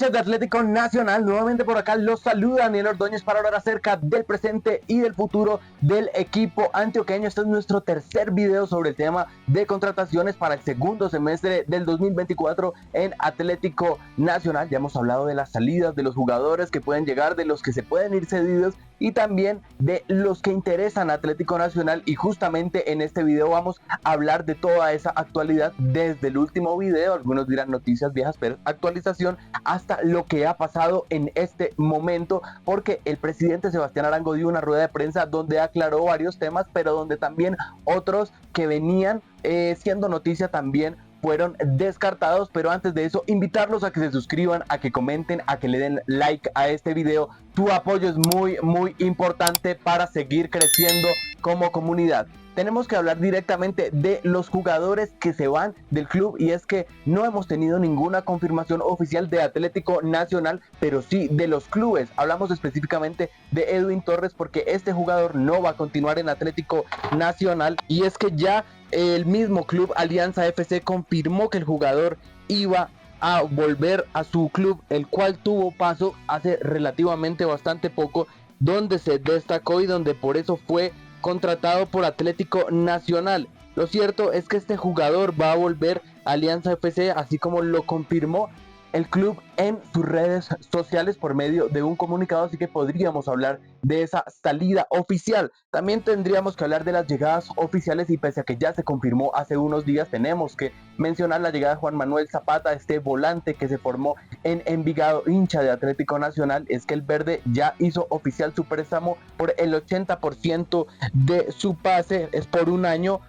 Hinchas de Atlético Nacional, nuevamente por acá los saluda Daniel Ordóñez para hablar acerca del presente y del futuro del equipo antioqueño. Este es nuestro tercer video sobre el tema de contrataciones para el segundo semestre del 2024 en Atlético Nacional. Ya hemos hablado de las salidas, de los jugadores que pueden llegar, de los que se pueden ir cedidos y también de los que interesan a Atlético Nacional, y justamente en este video vamos a hablar de toda esa actualidad desde el último video. Algunos dirán noticias viejas, pero actualización hasta lo que ha pasado en este momento, porque el presidente Sebastián Arango dio una rueda de prensa donde aclaró varios temas, pero donde también otros que venían siendo noticia también fueron descartados. Pero antes de eso, invitarlos a que se suscriban, a que comenten, a que le den like a este video. Tu apoyo es muy importante para seguir creciendo como comunidad. Tenemos que hablar directamente de los jugadores que se van del club, y es que no hemos tenido ninguna confirmación oficial de Atlético Nacional, pero sí de los clubes. Hablamos específicamente de Edwin Torres, porque este jugador no va a continuar en Atlético Nacional, y es que ya el mismo club Alianza FC confirmó que el jugador iba a volver a su club, el cual tuvo paso hace relativamente bastante poco, donde se destacó y donde por eso fue contratado por Atlético Nacional. Lo cierto es que este jugador va a volver a Alianza FC, así como lo confirmó el club en sus redes sociales por medio de un comunicado, así que podríamos hablar de esa salida oficial. También tendríamos que hablar de las llegadas oficiales, y pese a que ya se confirmó hace unos días, tenemos que mencionar la llegada de Juan Manuel Zapata, este volante que se formó en Envigado, hincha de Atlético Nacional. Es que el verde ya hizo oficial su préstamo por el 80% de su pase, es por un año.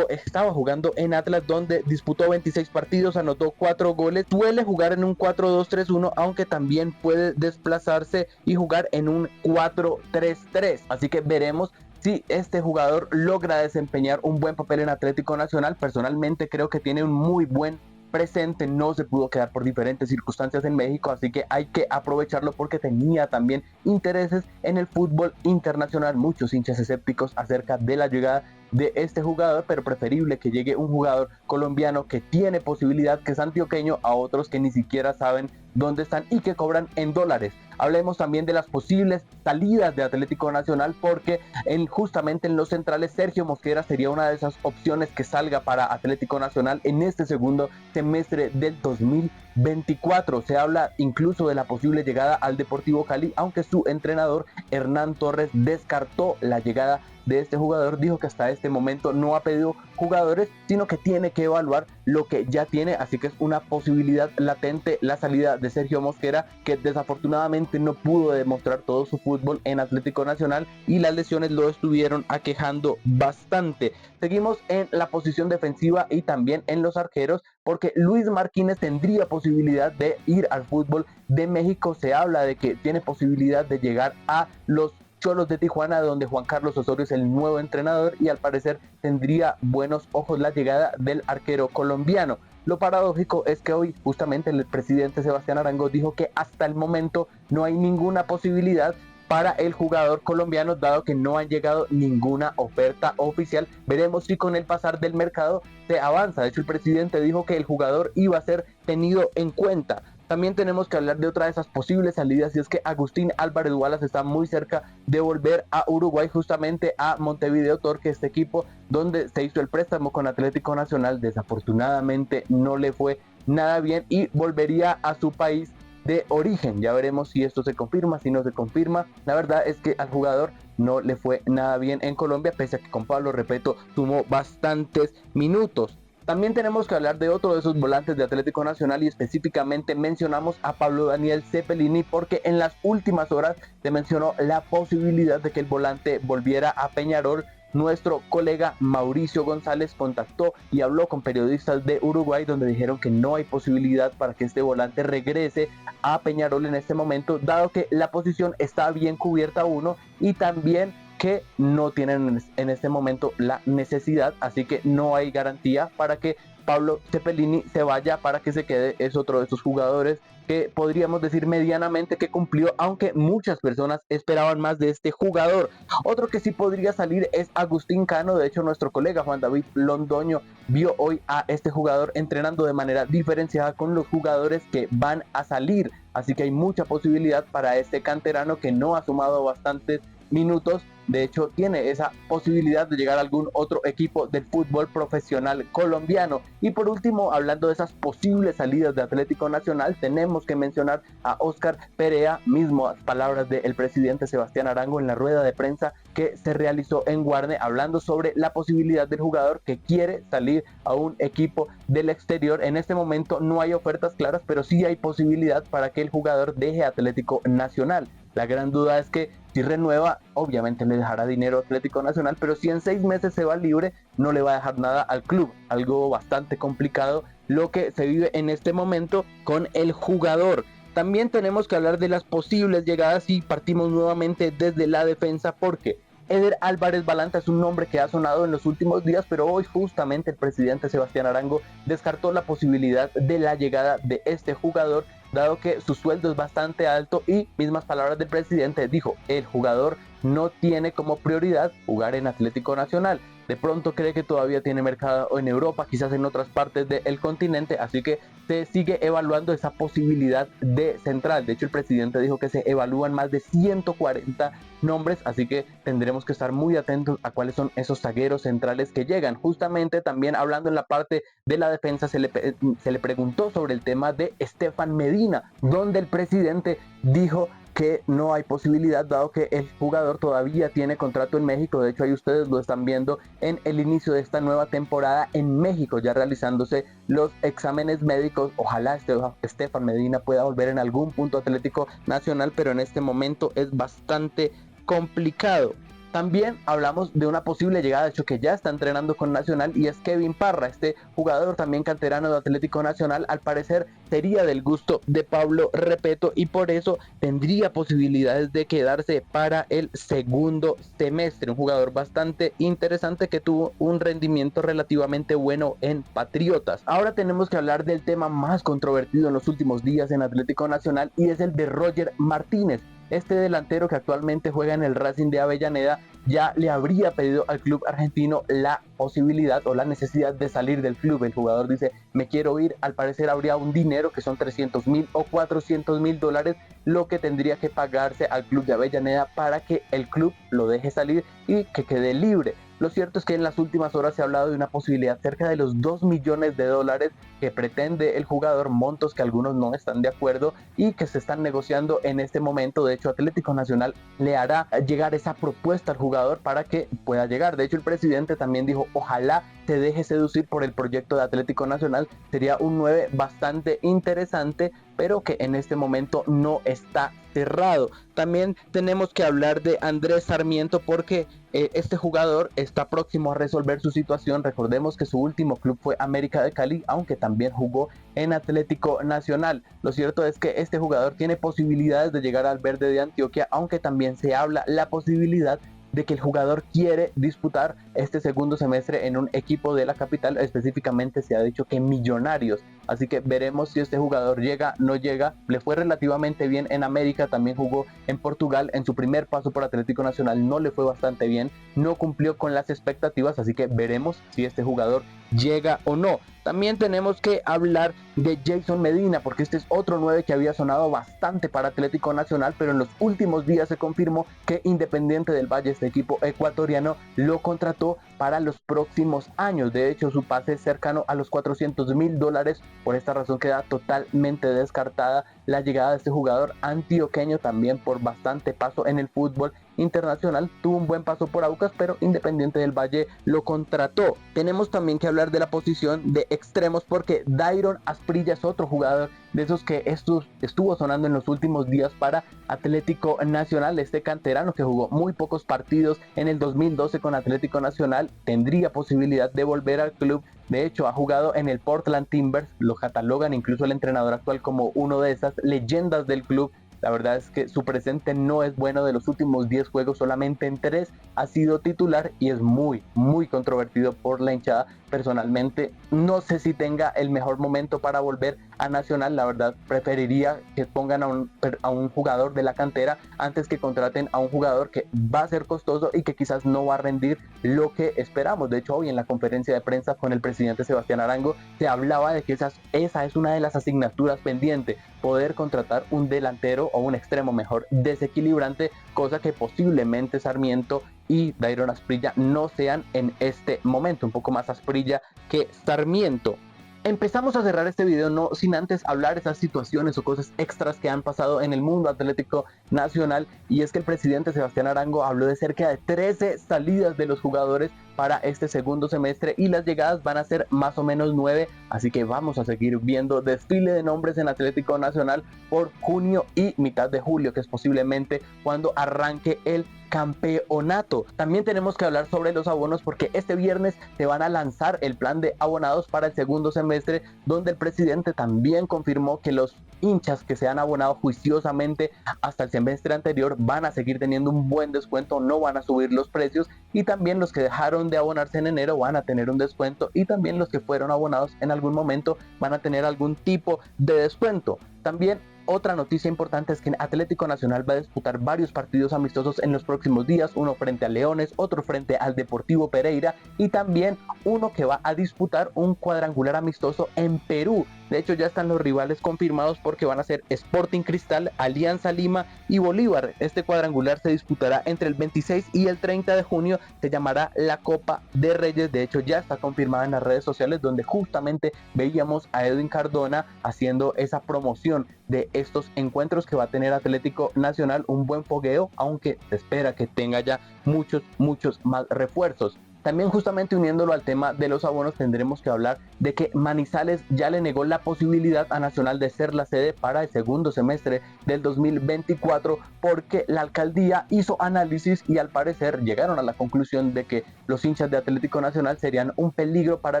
Estaba jugando en Atlas, donde disputó 26 partidos, anotó 4 goles, suele jugar en un 4-2-3-1, aunque también puede desplazarse y jugar en un 4-3-3, así que veremos si este jugador logra desempeñar un buen papel en Atlético Nacional. Personalmente creo que tiene un muy buen presente, no se pudo quedar por diferentes circunstancias en México, así que hay que aprovecharlo porque tenía también intereses en el fútbol internacional. Muchos hinchas escépticos acerca de la llegada de este jugador, pero preferible que llegue un jugador colombiano que tiene posibilidad, que es antioqueño, a otros que ni siquiera saben dónde están y que cobran en dólares. Hablemos también de las posibles salidas de Atlético Nacional, porque justamente en los centrales Sergio Mosquera sería una de esas opciones que salga para Atlético Nacional en este segundo semestre del 2024. Se habla incluso de la posible llegada al Deportivo Cali, aunque su entrenador Hernán Torres descartó la llegada de este jugador. Dijo que hasta este momento no ha pedido jugadores, sino que tiene que evaluar lo que ya tiene, así que es una posibilidad latente la salida de Sergio Mosquera, que desafortunadamente no pudo demostrar todo su fútbol en Atlético Nacional y las lesiones lo estuvieron aquejando bastante. Seguimos en la posición defensiva y también en los arqueros, porque Luis Martínez tendría posibilidad de ir al fútbol de México. Se habla de que tiene posibilidad de llegar a los Cholos de Tijuana, donde Juan Carlos Osorio es el nuevo entrenador, y al parecer tendría buenos ojos la llegada del arquero colombiano. Lo paradójico es que hoy justamente el presidente Sebastián Arango dijo que hasta el momento no hay ninguna posibilidad para el jugador colombiano, dado que no han llegado ninguna oferta oficial. Veremos si con el pasar del mercado se avanza. De hecho, el presidente dijo que el jugador iba a ser tenido en cuenta. También tenemos que hablar de otra de esas posibles salidas, y es que Agustín Álvarez Wallace está muy cerca de volver a Uruguay, justamente a Montevideo Torque, este equipo donde se hizo el préstamo con Atlético Nacional. Desafortunadamente no le fue nada bien y volvería a su país de origen. Ya veremos si esto se confirma, si no se confirma. La verdad es que al jugador no le fue nada bien en Colombia, pese a que con Pablo Repeto sumó bastantes minutos. También tenemos que hablar de otro de esos volantes de Atlético Nacional, y específicamente mencionamos a Pablo Daniel Cepelini, porque en las últimas horas se mencionó la posibilidad de que el volante volviera a Peñarol. Nuestro colega Mauricio González contactó y habló con periodistas de Uruguay, donde dijeron que no hay posibilidad para que este volante regrese a Peñarol en este momento, dado que la posición está bien cubierta uno, y también que no tienen en este momento la necesidad, así que no hay garantía para que Pablo Cepelini se vaya para que se quede. Es otro de esos jugadores que podríamos decir medianamente que cumplió, aunque muchas personas esperaban más de este jugador. Otro que sí podría salir es Agustín Cano. De hecho, nuestro colega Juan David Londoño vio hoy a este jugador entrenando de manera diferenciada con los jugadores que van a salir, así que hay mucha posibilidad para este canterano que no ha sumado bastantes minutos. De hecho, tiene esa posibilidad de llegar a algún otro equipo del fútbol profesional colombiano. Y por último, hablando de esas posibles salidas de Atlético Nacional, tenemos que mencionar a Óscar Perea, mismas palabras del presidente Sebastián Arango en la rueda de prensa que se realizó en Guarne, hablando sobre la posibilidad del jugador que quiere salir a un equipo del exterior. En este momento no hay ofertas claras, pero sí hay posibilidad para que el jugador deje Atlético Nacional. La gran duda es que si renueva, obviamente le dejará dinero a Atlético Nacional, pero si en 6 meses se va libre, no le va a dejar nada al club. Algo bastante complicado lo que se vive en este momento con el jugador. También tenemos que hablar de las posibles llegadas y partimos nuevamente desde la defensa, porque Eder Álvarez Balanta es un nombre que ha sonado en los últimos días, pero hoy justamente el presidente Sebastián Arango descartó la posibilidad de la llegada de este jugador, dado que su sueldo es bastante alto y, mismas palabras del presidente, dijo, el jugador no tiene como prioridad jugar en Atlético Nacional. De pronto cree que todavía tiene mercado en Europa, quizás en otras partes del continente, así que se sigue evaluando esa posibilidad de central. De hecho, el presidente dijo que se evalúan más de 140 nombres, así que tendremos que estar muy atentos a cuáles son esos zagueros centrales que llegan. Justamente también hablando en la parte de la defensa, se le preguntó sobre el tema de Estefan Medina, donde el presidente dijo que no hay posibilidad, dado que el jugador todavía tiene contrato en México. De hecho, ahí ustedes lo están viendo en el inicio de esta nueva temporada en México, ya realizándose los exámenes médicos. Ojalá Estefan Medina pueda volver en algún punto a Atlético Nacional, pero en este momento es bastante complicado. También hablamos de una posible llegada, de hecho que ya está entrenando con Nacional, y es Kevin Parra, este jugador también canterano de Atlético Nacional. Al parecer sería del gusto de Pablo Repeto y por eso tendría posibilidades de quedarse para el segundo semestre. Un jugador bastante interesante que tuvo un rendimiento relativamente bueno en Patriotas. Ahora tenemos que hablar del tema más controvertido en los últimos días en Atlético Nacional, y es el de Roger Martínez. Este delantero que actualmente juega en el Racing de Avellaneda ya le habría pedido al club argentino la posibilidad o la necesidad de salir del club. El jugador dice, me quiero ir. Al parecer habría un dinero que son 300.000 o 400.000 dólares lo que tendría que pagarse al club de Avellaneda para que el club lo deje salir y que quede libre. Lo cierto es que en las últimas horas se ha hablado de una posibilidad cerca de los 2 millones de dólares que pretende el jugador, montos que algunos no están de acuerdo y que se están negociando en este momento. De hecho, Atlético Nacional le hará llegar esa propuesta al jugador para que pueda llegar. De hecho, el presidente también dijo, ojalá se deje seducir por el proyecto de Atlético Nacional. Sería un 9 bastante interesante, pero que en este momento no está cerrado. También tenemos que hablar de Andrés Sarmiento, porque este jugador está próximo a resolver su situación. Recordemos que su último club fue América de Cali, aunque también jugó en Atlético Nacional. Lo cierto es que este jugador tiene posibilidades de llegar al Verde de Antioquia, aunque también se habla la posibilidad de que el jugador quiere disputar este segundo semestre en un equipo de la capital. Específicamente se ha dicho que Millonarios. Así que veremos si este jugador llega, no llega. Le fue relativamente bien en América, también jugó en Portugal. En su primer paso por Atlético Nacional no le fue bastante bien, no cumplió con las expectativas, así que veremos si este jugador llega o no. También tenemos que hablar de Jason Medina, porque este es otro 9 que había sonado bastante para Atlético Nacional, pero en los últimos días se confirmó que Independiente del Valle, este equipo ecuatoriano, lo contrató para los próximos años. De hecho, su pase es cercano a los 400.000 dólares. Por esta razón queda totalmente descartada la llegada de este jugador antioqueño, también por bastante paso en el fútbol internacional. Tuvo un buen paso por Aucas, pero Independiente del Valle lo contrató. Tenemos también que hablar de la posición de extremos, porque Dairon Asprilla es otro jugador de esos que estuvo sonando en los últimos días para Atlético Nacional. Este canterano que jugó muy pocos partidos en el 2012 con Atlético Nacional tendría posibilidad de volver al club. De hecho, ha jugado en el Portland Timbers, lo catalogan incluso el entrenador actual como uno de esas leyendas del club. La verdad es que su presente no es bueno. De los últimos 10 juegos solamente en 3 ha sido titular y es muy controvertido por la hinchada, personalmente no sé si tenga el mejor momento para volver a Nacional. La verdad, preferiría que pongan a un jugador de la cantera antes que contraten a un jugador que va a ser costoso y que quizás no va a rendir lo que esperamos. De hecho, hoy en la conferencia de prensa con el presidente Sebastián Arango se hablaba de que esa es una de las asignaturas pendientes, poder contratar un delantero o un extremo mejor desequilibrante, cosa que posiblemente Sarmiento y Dairon Asprilla no sean en este momento. Un poco más Asprilla que Sarmiento. Empezamos a cerrar este video no sin antes hablar esas situaciones o cosas extras que han pasado en el mundo atlético nacional, y es que el presidente Sebastián Arango habló de cerca de 13 salidas de los jugadores para este segundo semestre y las llegadas van a ser más o menos 9, así que vamos a seguir viendo desfile de nombres en Atlético Nacional por junio y mitad de julio, que es posiblemente cuando arranque el campeonato. También tenemos que hablar sobre los abonos, porque este viernes se van a lanzar el plan de abonados para el segundo semestre, donde el presidente también confirmó que los hinchas que se han abonado juiciosamente hasta el semestre anterior van a seguir teniendo un buen descuento, no van a subir los precios, y también los que dejaron de abonarse en enero van a tener un descuento, y también los que fueron abonados en algún momento van a tener algún tipo de descuento. También otra noticia importante es que Atlético Nacional va a disputar varios partidos amistosos en los próximos días, uno frente a Leones, otro frente al Deportivo Pereira y también uno que va a disputar un cuadrangular amistoso en Perú. De hecho, ya están los rivales confirmados porque van a ser Sporting Cristal, Alianza Lima y Bolívar. Este cuadrangular se disputará entre el 26 y el 30 de junio, se llamará la Copa de Reyes. De hecho, ya está confirmada en las redes sociales, donde justamente veíamos a Edwin Cardona haciendo esa promoción de estos encuentros que va a tener Atlético Nacional. Un buen fogueo, aunque se espera que tenga ya muchos más refuerzos. También, justamente uniéndolo al tema de los abonos, tendremos que hablar de que Manizales ya le negó la posibilidad a Nacional de ser la sede para el segundo semestre del 2024 porque la alcaldía hizo análisis y al parecer llegaron a la conclusión de que los hinchas de Atlético Nacional serían un peligro para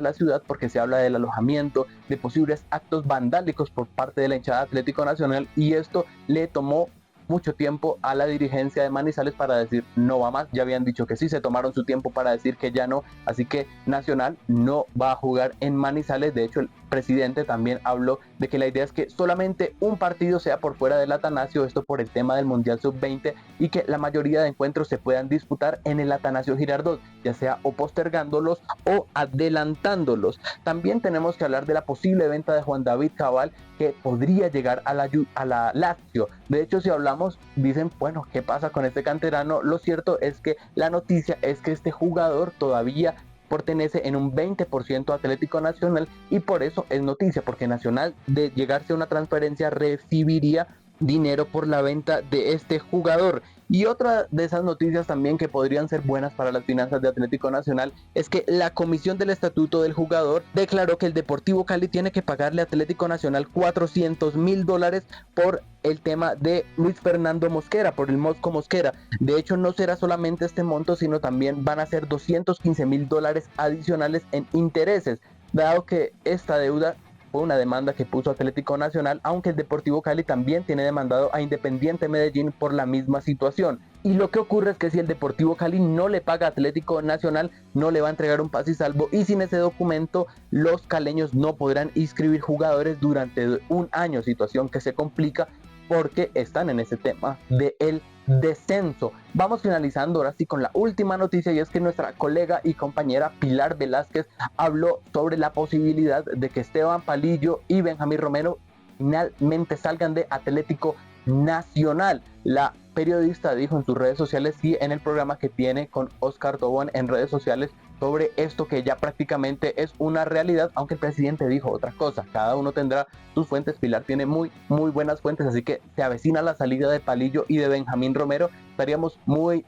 la ciudad, porque se habla del alojamiento, de posibles actos vandálicos por parte de la hinchada de Atlético Nacional, y esto le tomó mucho tiempo a la dirigencia de Manizales para decir no va más. Ya habían dicho que sí, se tomaron su tiempo para decir que ya no, así que Nacional no va a jugar en Manizales. De hecho, el presidente también habló de que la idea es que solamente un partido sea por fuera del Atanasio, esto por el tema del Mundial Sub-20, y que la mayoría de encuentros se puedan disputar en el Atanasio Girardot, ya sea o postergándolos o adelantándolos. También tenemos que hablar de la posible venta de Juan David Cabal, que podría llegar a la Lazio. De hecho, si hablamos, dicen, bueno, ¿qué pasa con este canterano? Lo cierto es que la noticia es que este jugador todavía pertenece en un 20% a Atlético Nacional, y por eso es noticia, porque Nacional, de llegarse a una transferencia, recibiría dinero por la venta de este jugador. Y otra de esas noticias también que podrían ser buenas para las finanzas de Atlético Nacional es que la comisión del estatuto del jugador declaró que el Deportivo Cali tiene que pagarle a Atlético Nacional $400,000 por el tema de Luis Fernando Mosquera, por el Mosco Mosquera. De hecho, no será solamente este monto, sino también van a ser $215,000 adicionales en intereses, dado que esta deuda fue una demanda que puso Atlético Nacional, aunque el Deportivo Cali también tiene demandado a Independiente Medellín por la misma situación. Y lo que ocurre es que si el Deportivo Cali no le paga a Atlético Nacional, no le va a entregar un pase y salvo, y sin ese documento los caleños no podrán inscribir jugadores durante un año, situación que se complica porque están en ese tema del descenso. Vamos finalizando ahora sí con la última noticia, y es que nuestra colega y compañera Pilar Velázquez habló sobre la posibilidad de que Esteban Palillo y Benjamín Romero finalmente salgan de Atlético Nacional. La periodista dijo en sus redes sociales y en el programa que tiene con Oscar Tobón en redes sociales sobre esto, que ya prácticamente es una realidad, aunque el presidente dijo otra cosa. Cada uno tendrá sus fuentes. Pilar tiene muy buenas fuentes, así que se avecina la salida de Palillo y de Benjamín Romero. Estaríamos muy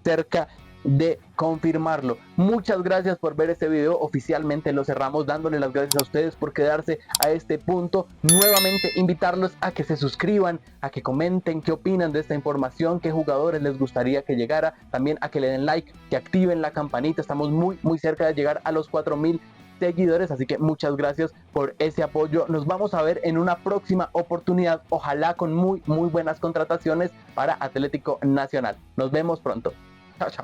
cerca de confirmarlo. Muchas gracias por ver este video. Oficialmente lo cerramos dándole las gracias a ustedes por quedarse a este punto. Nuevamente invitarlos a que se suscriban, a que comenten qué opinan de esta información, qué jugadores les gustaría que llegara, también a que le den like, que activen la campanita. Estamos muy cerca de llegar a los 4,000 seguidores, así que muchas gracias por ese apoyo. Nos vamos a ver en una próxima oportunidad, ojalá con muy buenas contrataciones para Atlético Nacional. Nos vemos pronto. Chao.